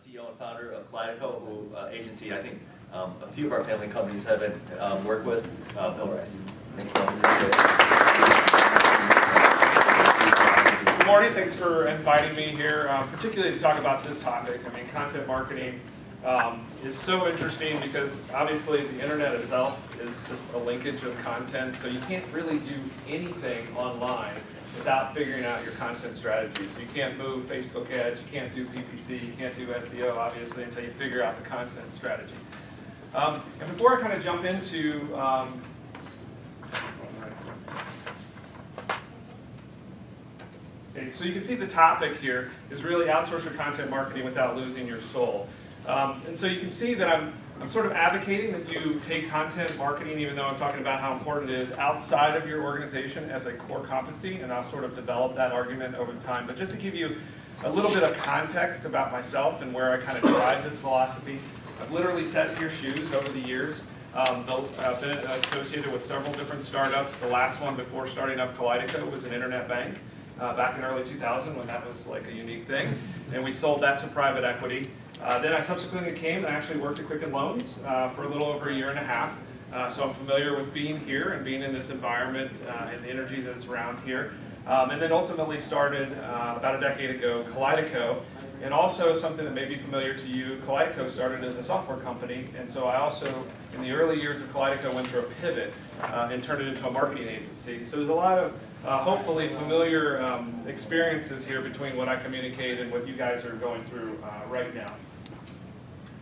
CEO and founder of Kaleido, who agency I think a few of our family companies have worked with, Bill Rice. Thanks, Bill. Good morning. Thanks for inviting me here, particularly to talk about this topic. I mean, content marketing is so interesting because obviously the internet itself is just a linkage of content, so you can't really do anything online without figuring out your content strategy. So you can't move Facebook ads, you can't do PPC, you can't do SEO, obviously, until you figure out the content strategy. And before I kind of jump into okay, so you can see the topic here is really outsource your content marketing without losing your soul. And so you can see that I'm sort of advocating that you take content marketing, even though I'm talking about how important it is, outside of your organization as a core competency, and I'll sort of develop that argument over time. But just to give you a little bit of context about myself and where I kind of drive this philosophy, I've literally sat in your shoes over the years. I've been associated with several different startups. The last one before starting up Kaleido was an internet bank back in early 2000 when that was like a unique thing, and we sold that to private equity. Then I subsequently came and actually worked at Quicken Loans for a little over a year and a half. So I'm familiar with being here and being in this environment and the energy that's around here. And then ultimately started about a decade ago Kaleido. And also something that may be familiar to you, Kaleido started as a software company. And so I also, in the early years of Kaleido, went through a pivot and turned it into a marketing agency. So there's a lot of hopefully familiar experiences here between what I communicate and what you guys are going through right now.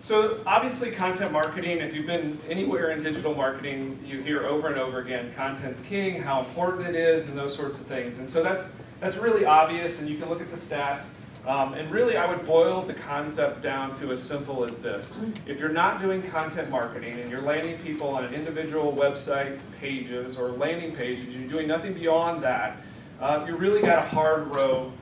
So obviously content marketing, if you've been anywhere in digital marketing, you hear over and over again, content's king, how important it is, and those sorts of things. And so that's really obvious, and you can look at the stats. And really I would boil the concept down to as simple as this. If you're not doing content marketing and you're landing people on an individual website pages or landing pages, and you're doing nothing beyond that, you really got a hard row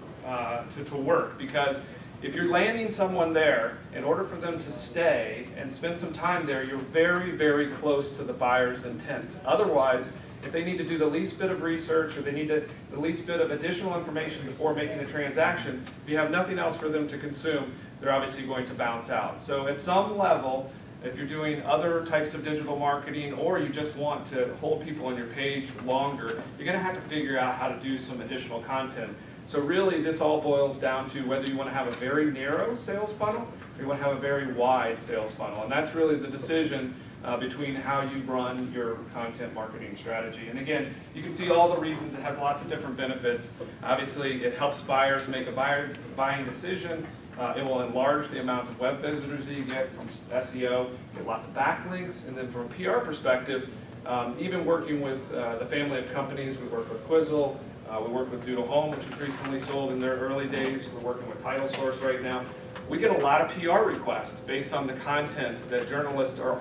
to work, because if you're landing someone there, in order for them to stay and spend some time there, you're very, very close to the buyer's intent. Otherwise, if they need to do the least bit of research or they need the least bit of additional information before making a transaction, if you have nothing else for them to consume, they're obviously going to bounce out. So at some level, if you're doing other types of digital marketing or you just want to hold people on your page longer, you're going to have to figure out how to do some additional content. So really this all boils down to whether you want to have a very narrow sales funnel or you want to have a very wide sales funnel. And that's really the decision between how you run your content marketing strategy. And again, you can see all the reasons. It has lots of different benefits. Obviously, it helps buyers make a buying decision. It will enlarge the amount of web visitors that you get from SEO, get lots of backlinks, and then from a PR perspective, even working with the family of companies, we work with Quizzle, we work with Doodle Home, which was recently sold in their early days. We're working with Title Source right now. We get a lot of PR requests based on the content that journalists are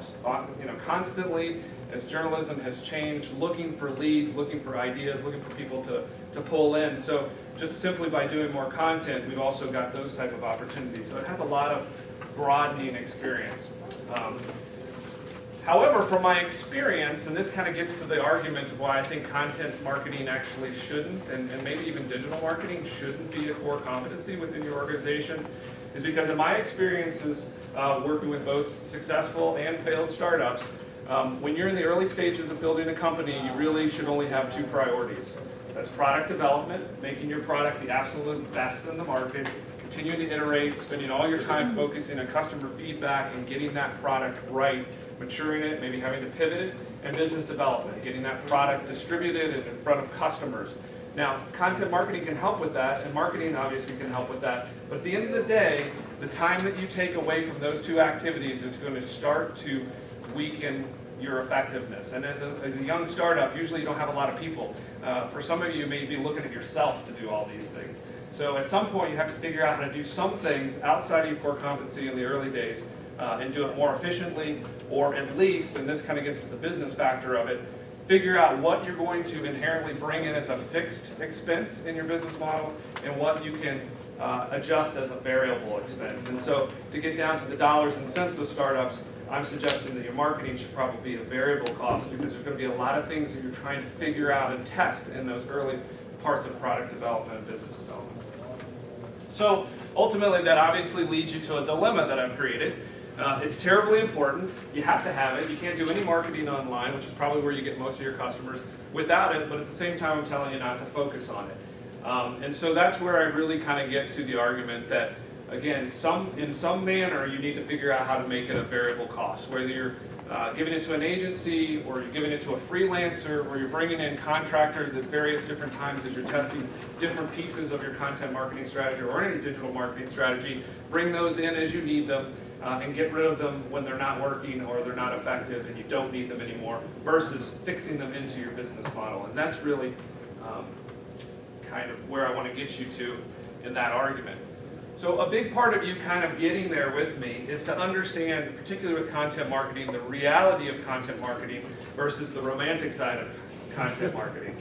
constantly, as journalism has changed, looking for leads, looking for ideas, looking for people to pull in. So just simply by doing more content, we've also got those type of opportunities. So it has a lot of broadening experience. However, from my experience, and this kind of gets to the argument of why I think content marketing actually shouldn't, and maybe even digital marketing shouldn't be a core competency within your organizations, is because in my experiences working with both successful and failed startups, when you're in the early stages of building a company, you really should only have two priorities. That's product development, making your product the absolute best in the market, continuing to iterate, spending all your time focusing on customer feedback and getting that product right, maturing it, maybe having to pivot it, and business development, getting that product distributed and in front of customers. Now, content marketing can help with that, and marketing obviously can help with that, but at the end of the day, the time that you take away from those two activities is going to start to weaken your effectiveness. And as a young startup, usually you don't have a lot of people. For some of you, you may be looking at yourself to do all these things. So at some point, you have to figure out how to do some things outside of your core competency in the early days and do it more efficiently, or at least, and this kind of gets to the business factor of it, figure out what you're going to inherently bring in as a fixed expense in your business model and what you can adjust as a variable expense. And so to get down to the dollars and cents of startups, I'm suggesting that your marketing should probably be a variable cost, because there's going to be a lot of things that you're trying to figure out and test in those early parts of product development and business development. So ultimately, that obviously leads you to a dilemma that I've created. It's terribly important. You have to have it. You can't do any marketing online, which is probably where you get most of your customers, without it, but at the same time, I'm telling you not to focus on it. And so that's where I really kind of get to the argument that, again, in some manner, you need to figure out how to make it a variable cost, whether you're giving it to an agency, or you're giving it to a freelancer, or you're bringing in contractors at various different times as you're testing different pieces of your content marketing strategy or any digital marketing strategy. Bring those in as you need them, and get rid of them when they're not working or they're not effective and you don't need them anymore, versus fixing them into your business model. And that's really kind of where I want to get you to in that argument. So a big part of you kind of getting there with me is to understand, particularly with content marketing, the reality of content marketing versus the romantic side of content marketing.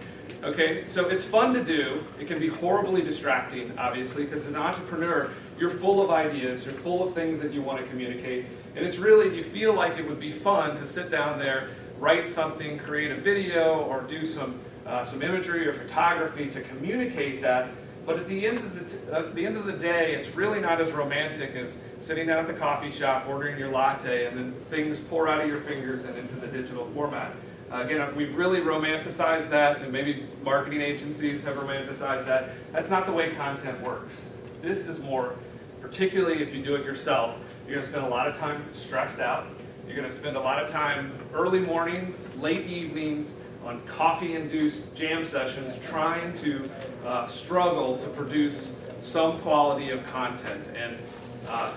Okay, so it's fun to do. It can be horribly distracting, obviously, because as an entrepreneur, you're full of ideas, you're full of things that you want to communicate, and it's really, you feel like it would be fun to sit down there, write something, create a video, or do some imagery or photography to communicate that. But at the end of the day, it's really not as romantic as sitting down at the coffee shop, ordering your latte, and then things pour out of your fingers and into the digital format. Again, we've really romanticized that, and maybe marketing agencies have romanticized that. That's not the way content works. This is more, particularly if you do it yourself, you're going to spend a lot of time stressed out. You're going to spend a lot of time early mornings, late evenings, on coffee-induced jam sessions trying to struggle to produce some quality of content. And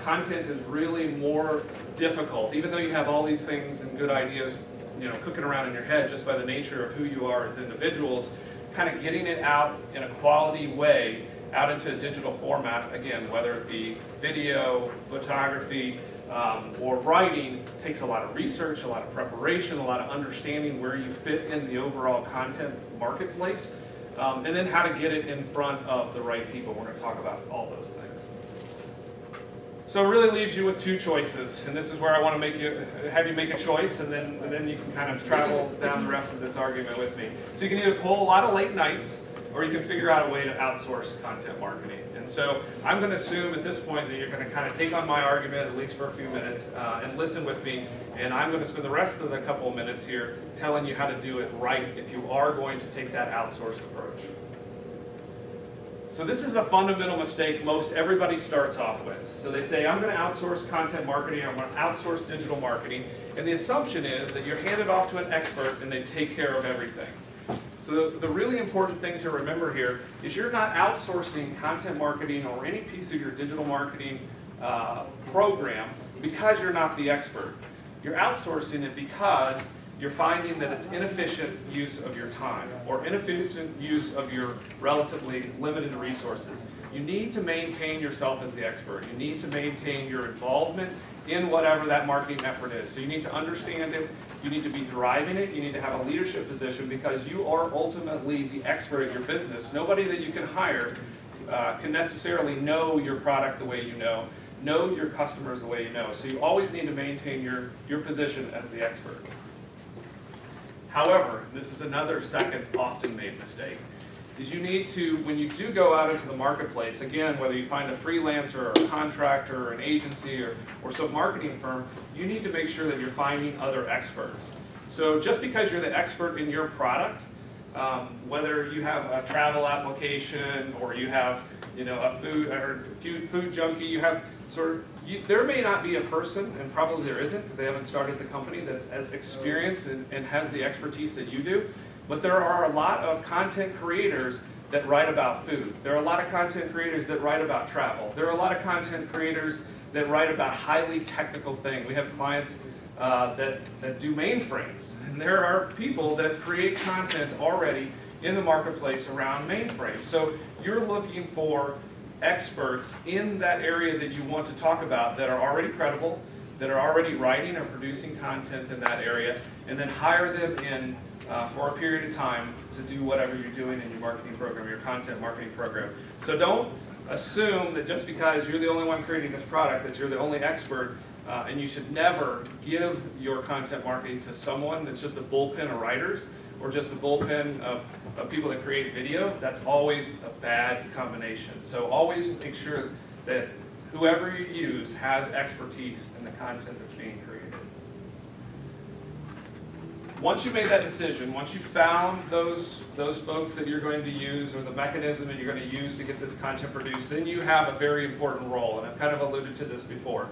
content is really more difficult, even though you have all these things and good ideas, cooking around in your head just by the nature of who you are as individuals. Kind of getting it out in a quality way out into a digital format, again, whether it be video, photography, or writing, takes a lot of research, a lot of preparation, a lot of understanding where you fit in the overall content marketplace, and then how to get it in front of the right people. We're going to talk about all those things. So it really leaves you with two choices, and this is where I want to have you make a choice, and then you can kind of travel down the rest of this argument with me. So you can either pull a lot of late nights, or you can figure out a way to outsource content marketing. And so I'm going to assume at this point that you're going to kind of take on my argument, at least for a few minutes, and listen with me. And I'm going to spend the rest of the couple of minutes here telling you how to do it right if you are going to take that outsourced approach. So this is a fundamental mistake most everybody starts off with. So they say, I'm going to outsource content marketing, I'm going to outsource digital marketing. And the assumption is that you're handed off to an expert and they take care of everything. So the really important thing to remember here is you're not outsourcing content marketing or any piece of your digital marketing program because you're not the expert. You're outsourcing it because you're finding that it's inefficient use of your time or inefficient use of your relatively limited resources. You need to maintain yourself as the expert. You need to maintain your involvement in whatever that marketing effort is. So you need to understand it. You need to be driving it. You need to have a leadership position because you are ultimately the expert at your business. Nobody that you can hire can necessarily know your product the way you know your customers the way you know. So you always need to maintain your position as the expert. However, this is another second often made mistake, is you need to, when you do go out into the marketplace, again, whether you find a freelancer or a contractor or an agency or some marketing firm, you need to make sure that you're finding other experts. So just because you're the expert in your product, whether you have a travel application or you have a food junkie, you have there may not be a person, and probably there isn't because they haven't started the company, that's as experienced and has the expertise that you do. But there are a lot of content creators that write about food. There are a lot of content creators that write about travel. There are a lot of content creators that write about highly technical things. We have clients that do mainframes. And there are people that create content already in the marketplace around mainframes. So you're looking for experts in that area that you want to talk about that are already credible, that are already writing or producing content in that area, and then hire them in for a period of time to do whatever you're doing in your marketing program, your content marketing program. So don't assume that just because you're the only one creating this product that you're the only expert, and you should never give your content marketing to someone that's just a bullpen of writers or just a bullpen of people that create video, that's always a bad combination. So always make sure that whoever you use has expertise in the content that's being created. Once you made that decision, once you found those folks that you're going to use or the mechanism that you're going to use to get this content produced, then you have a very important role, and I've kind of alluded to this before.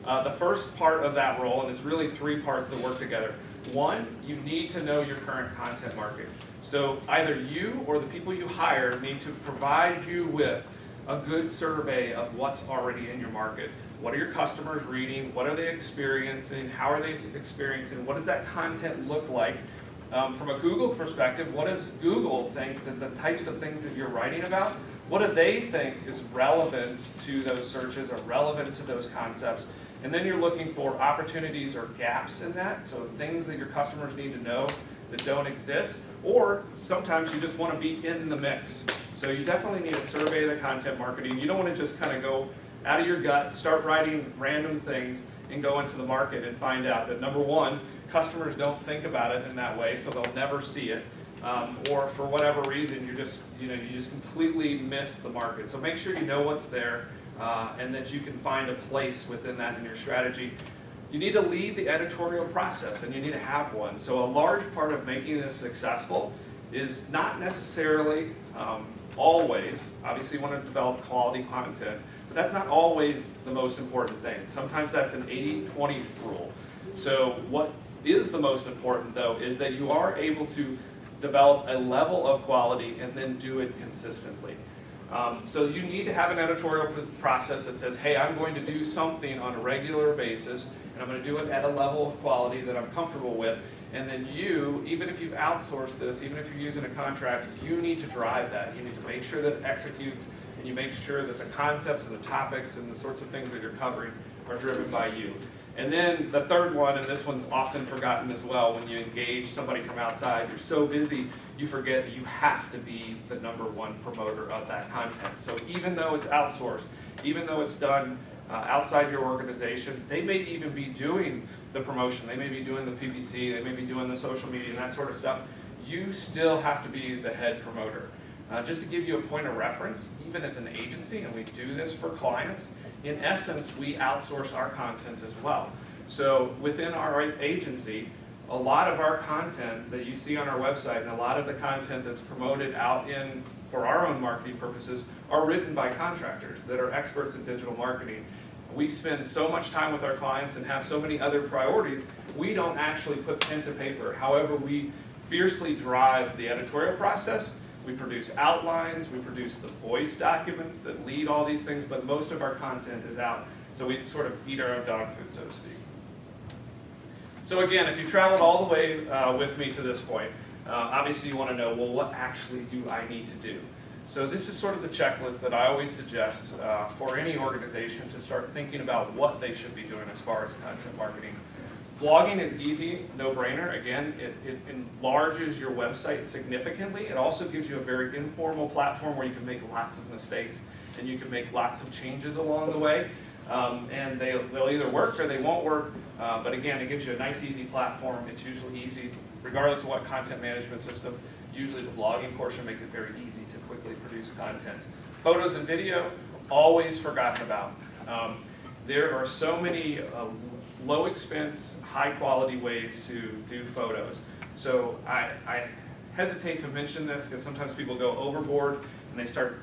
The first part of that role, and it's really three parts that work together. One, you need to know your current content market. So either you or the people you hire need to provide you with a good survey of what's already in your market. What are your customers reading? What are they experiencing? How are they experiencing? What does that content look like? From a Google perspective, what does Google think that the types of things that you're writing about, what do they think is relevant to those searches or relevant to those concepts? And then you're looking for opportunities or gaps in that, so things that your customers need to know that don't exist, or sometimes you just want to be in the mix. So you definitely need a survey of the content marketing. You don't want to just kind of go out of your gut, start writing random things, and go into the market and find out that, number one, customers don't think about it in that way, so they'll never see it. Or for whatever reason, you just completely miss the market. So make sure you know what's there, and that you can find a place within that in your strategy. You need to lead the editorial process, and you need to have one. So a large part of making this successful is not necessarily always, obviously you want to develop quality content, but that's not always the most important thing. Sometimes that's an 80-20 rule. So what is the most important, though, is that you are able to develop a level of quality and then do it consistently. So you need to have an editorial process that says, hey, I'm going to do something on a regular basis, and I'm going to do it at a level of quality that I'm comfortable with. And then you, even if you've outsourced this, even if you're using a contract, you need to drive that. You need to make sure that it executes, and you make sure that the concepts and the topics and the sorts of things that you're covering are driven by you. And then the third one, and this one's often forgotten as well, when you engage somebody from outside, you're so busy, you forget that you have to be the #1 promoter of that content. So even though it's outsourced, even though it's done outside your organization, they may even be doing the promotion, they may be doing the PPC, they may be doing the social media and that sort of stuff. You still have to be the head promoter. Just to give you a point of reference, even as an agency, and we do this for clients, in essence, we outsource our content as well. So within our agency, a lot of our content that you see on our website and a lot of the content that's promoted out in for our own marketing purposes are written by contractors that are experts in digital marketing. We spend so much time with our clients and have so many other priorities, we don't actually put pen to paper. However, we fiercely drive the editorial process. We produce outlines, we produce the voice documents that lead all these things, but most of our content is out. So we sort of eat our own dog food, so to speak. So again, if you traveled all the way with me to this point, obviously you want to know, well, what actually do I need to do? So this is sort of the checklist that I always suggest for any organization to start thinking about what they should be doing as far as content marketing. Blogging is easy, no-brainer. Again, it enlarges your website significantly. It also gives you a very informal platform where you can make lots of mistakes and you can make lots of changes along the way. And they'll either work or they won't work. But again, it gives you a nice, easy platform. It's usually easy, regardless of what content management system. Usually the blogging portion makes it very easy to quickly produce content. Photos and video, always forgotten about. There are so many low expense, high quality ways to do photos. So I hesitate to mention this because sometimes people go overboard and they start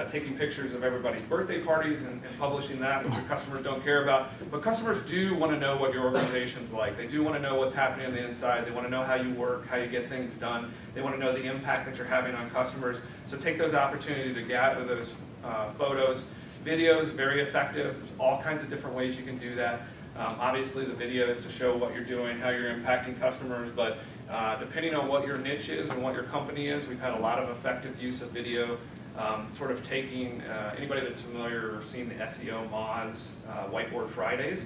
taking pictures of everybody's birthday parties and publishing that, which your customers don't care about. But customers do want to know what your organization's like. They do want to know what's happening on the inside. They want to know how you work, how you get things done. They want to know the impact that you're having on customers. So take those opportunities to gather those photos. Videos, very effective. There's all kinds of different ways you can do that. Obviously the video is to show what you're doing, how you're impacting customers, but depending on what your niche is and what your company is, we've had a lot of effective use of video. Sort of taking, anybody that's familiar or seen the SEO Moz Whiteboard Fridays,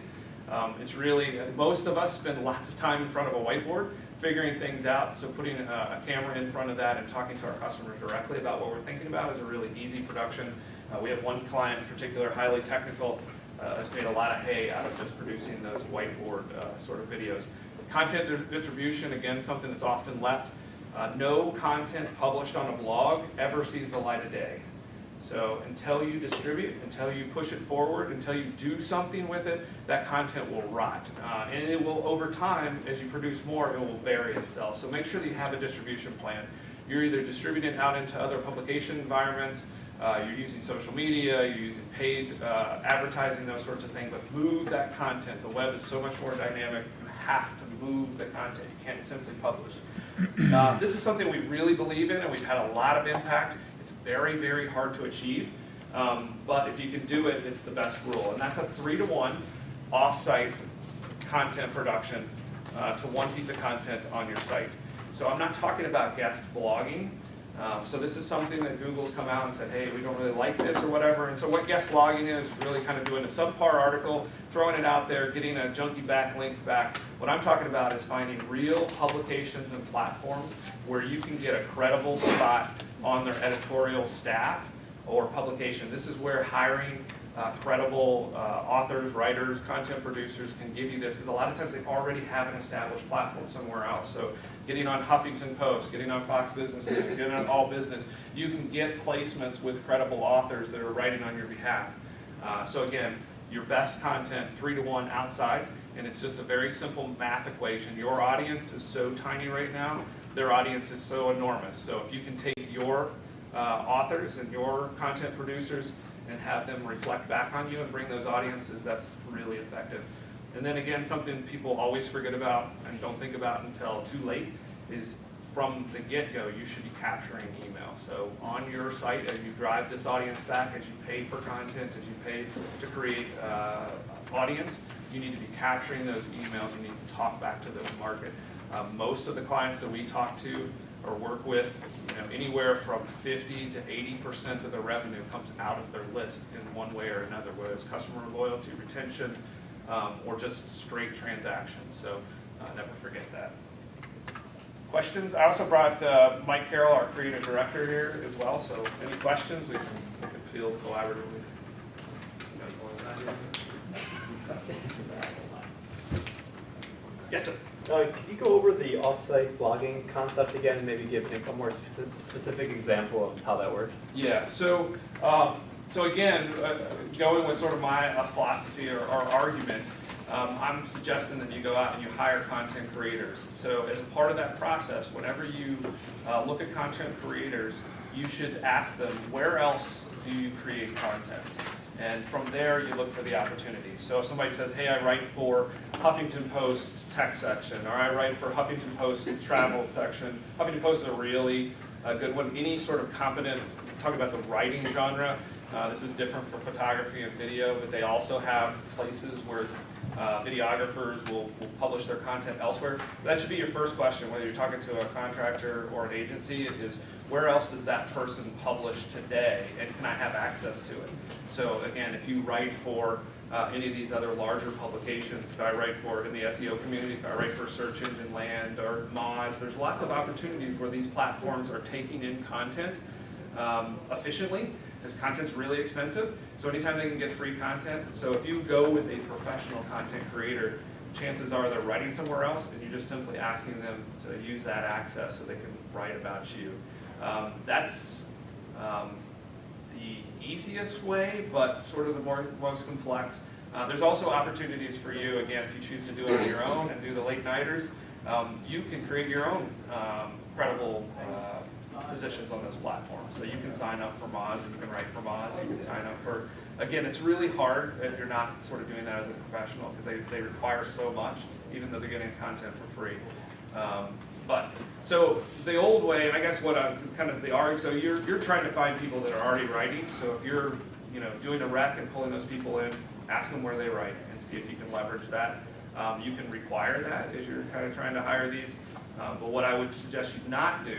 it's really, most of us spend lots of time in front of a whiteboard figuring things out, so putting a camera in front of that and talking to our customers directly about what we're thinking about is a really easy production. We have one client in particular, highly technical, has made a lot of hay out of just producing those whiteboard sort of videos. Content distribution, again, something that's often left. No content published on a blog ever sees the light of day. So until you distribute, until you push it forward, until you do something with it, that content will rot. And it will, over time, as you produce more, it will bury itself. So make sure that you have a distribution plan. You're either distributing it out into other publication environments, you're using social media, you're using paid advertising, those sorts of things, but move that content. The web is so much more dynamic. You have to move the content. You can't simply publish. This is something we really believe in, and we've had a lot of impact. It's very, very hard to achieve, but if you can do it, it's the best rule. And that's a 3-to-1 off-site content production to one piece of content on your site. So I'm not talking about guest blogging. So this is something that Google's come out and said, hey, we don't really like this or whatever. And so what guest blogging is really kind of doing a subpar article, throwing it out there, getting a junky backlink back. What I'm talking about is finding real publications and platforms where you can get a credible spot on their editorial staff or publication. This is where hiring credible authors, writers, content producers can give you this, because a lot of times they already have an established platform somewhere else. So getting on Huffington Post, getting on Fox Business News, getting on All Business, you can get placements with credible authors that are writing on your behalf. So again, your best content, 3-to-1 outside, and it's just a very simple math equation. Your audience is so tiny right now, their audience is so enormous. So if you can take your authors and your content producers and have them reflect back on you and bring those audiences, that's really effective. And then again, something people always forget about and don't think about until too late is from the get-go, you should be capturing email. So on your site, as you drive this audience back, as you pay for content, as you pay to create audience, you need to be capturing those emails. You need to talk back to the market. Most of the clients that we talk to or work with, anywhere from 50 to 80% of the revenue comes out of their list in one way or another, whether it's customer loyalty, retention, or just straight transactions. So never forget that. Questions? I also brought Mike Carroll, our creative director, here as well. So any questions we can field collaboratively. Yes, sir. Can you go over the off-site blogging concept again and maybe give a more specific example of how that works? Yeah, so again, going with sort of my philosophy or argument, I'm suggesting that you go out and you hire content creators. So as a part of that process, whenever you look at content creators, you should ask them, where else do you create content? And from there, you look for the opportunities. So if somebody says, hey, I write for Huffington Post tech section, or I write for Huffington Post travel section. Huffington Post is a really good one. Any sort of competent, talking about the writing genre, this is different for photography and video, but they also have places where videographers will publish their content elsewhere. That should be your first question, whether you're talking to a contractor or an agency, is where else does that person publish today, and can I have access to it? So again, if you write for any of these other larger publications, if I write for in the SEO community, if I write for Search Engine Land or Moz, there's lots of opportunities where these platforms are taking in content efficiently. This content's really expensive, so anytime they can get free content. So if you go with a professional content creator, chances are they're writing somewhere else, and you're just simply asking them to use that access so they can write about you. That's the easiest way, but sort of the most complex. There's also opportunities for you, again, if you choose to do it on your own and do the late nighters, you can create your own credible positions on those platforms. So you can sign up for Moz, and you can write for Moz, you can sign up for, again, it's really hard if you're not sort of doing that as a professional, because they require so much, even though they're getting content for free. But so the old way, and I guess what I'm kind of the arg, so you're trying to find people that are already writing. So if you're doing a rec and pulling those people in, ask them where they write and see if you can leverage that. You can require that as you're kind of trying to hire these. But what I would suggest you not do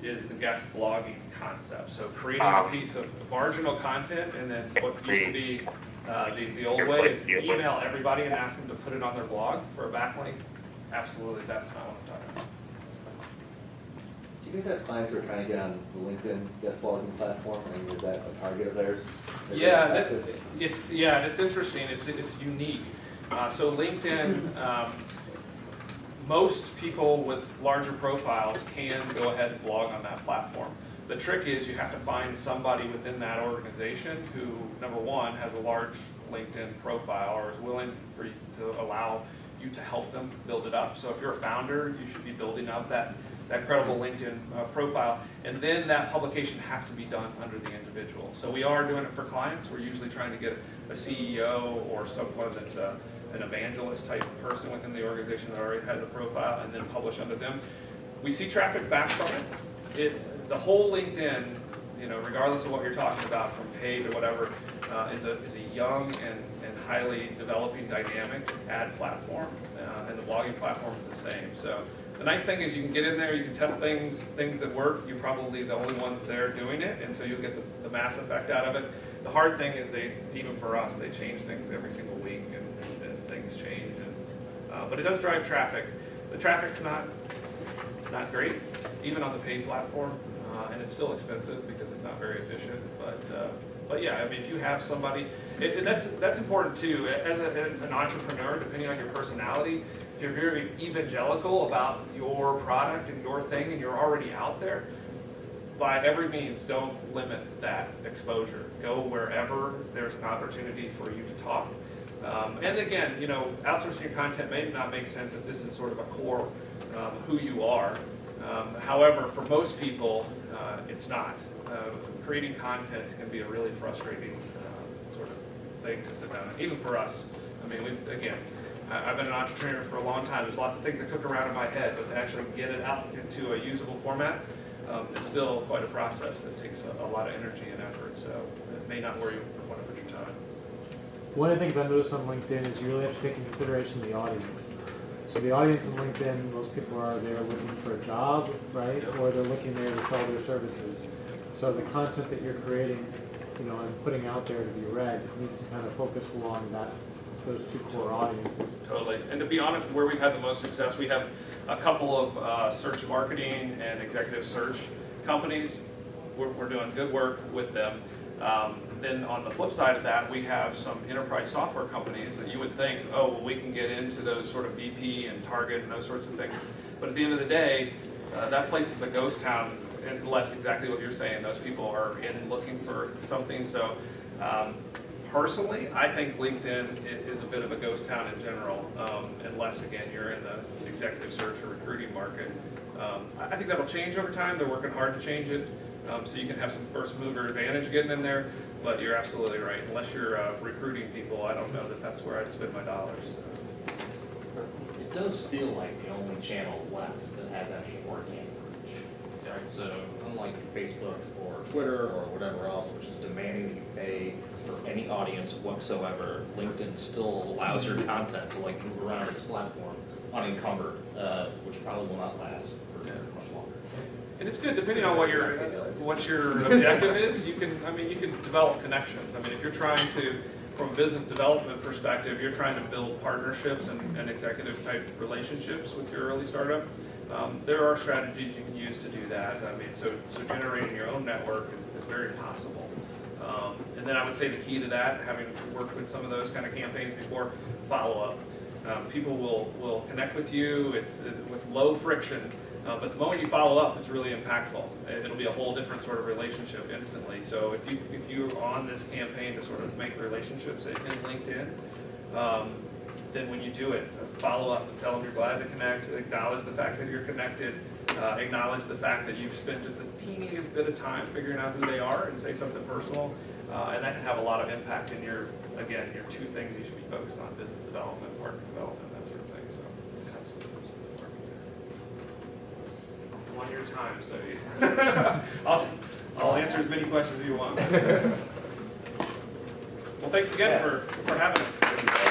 is the guest blogging concept. So creating a piece of marginal content, and then what used to be the old way is email everybody and ask them to put it on their blog for a backlink. Absolutely, that's not what I'm talking about. Do you guys have clients who are trying to get on the LinkedIn guest blogging platform, and is that a target of theirs? Yeah, it's interesting. It's unique. So LinkedIn, most people with larger profiles can go ahead and blog on that platform. The trick is you have to find somebody within that organization who, number one, has a large LinkedIn profile or is willing for you to allow you to help them build it up. So if you're a founder, you should be building up that credible LinkedIn profile, and then that publication has to be done under the individual. So we are doing it for clients. We're usually trying to get a CEO or someone that's an evangelist type person within the organization that already has a profile, and then publish under them. We see traffic back from it. The whole LinkedIn, regardless of what you're talking about, from paid or whatever, is a young and highly developing dynamic ad platform, and the blogging platform is the same. So the nice thing is you can get in there, you can test things that work. You're probably the only ones there doing it, and so you'll get the mass effect out of it. The hard thing is even for us, they change things every single week, and things change. But it does drive traffic. The traffic's not great, even on the paid platform, and it's still expensive because it's not very efficient. But yeah, I mean, if you have somebody, and that's important too. As an entrepreneur, depending on your personality, if you're very evangelical about your product and your thing, and you're already out there, by every means, don't limit that exposure. Go wherever there's an opportunity for you to talk. And again, outsourcing your content may not make sense if this is sort of a core who you are. However, for most people, it's not. Creating content can be a really frustrating sort of thing to sit down, even for us. I mean, I've been an entrepreneur for a long time. There's lots of things that cook around in my head, but to actually get it out into a usable format is still quite a process that takes a lot of energy and effort. So it may not where you want to put your time. One of the things I noticed on LinkedIn is you really have to take into consideration the audience. So the audience on LinkedIn, most people are there looking for a job, right? Or they're looking there to sell their services. So the content that you're creating, and putting out there to be read needs to kind of focus along those two core audiences. Totally. And to be honest, where we've had the most success, we have a couple of search marketing and executive search companies. We're doing good work with them. Then on the flip side of that, we have some enterprise software companies that you would think, oh, well, we can get into those sort of VP and Target and those sorts of things. But at the end of the day, that place is a ghost town, unless exactly what you're saying. Those people are in looking for something. So personally, I think LinkedIn is a bit of a ghost town in general, unless, again, you're in the executive search or recruiting market. I think that'll change over time. They're working hard to change it. So you can have some first mover advantage getting in there, but you're absolutely right. Unless you're recruiting people, I don't know that that's where I'd spend my dollars. It does feel like the only channel left that has any organic reach. Right? So unlike Facebook or Twitter or whatever else, which is demanding that you pay for any audience whatsoever, LinkedIn still allows your content to move around its platform unencumbered, which probably will not last for much longer. And it's good, depending on what your objective is. You can develop connections. I mean, if you're trying to, from a business development perspective, you're trying to build partnerships and executive type relationships with your early startup. There are strategies you can use to do that. I mean, so generating your own network is very possible. And then I would say the key to that, having worked with some of those kind of campaigns before, follow up. People will connect with you. It's with low friction. But the moment you follow up, it's really impactful. It'll be a whole different sort of relationship instantly. So if you're on this campaign to sort of make relationships in LinkedIn, then when you do it, follow up, tell them you're glad to connect, acknowledge the fact that you're connected, acknowledge the fact that you've spent just a teeniest bit of time figuring out who they are, and say something personal, and that can have a lot of impact in your two things you should be focused on: business development, market development, that sort of thing. So on your time, so I'll answer as many questions as you want. Well, thanks again for having us.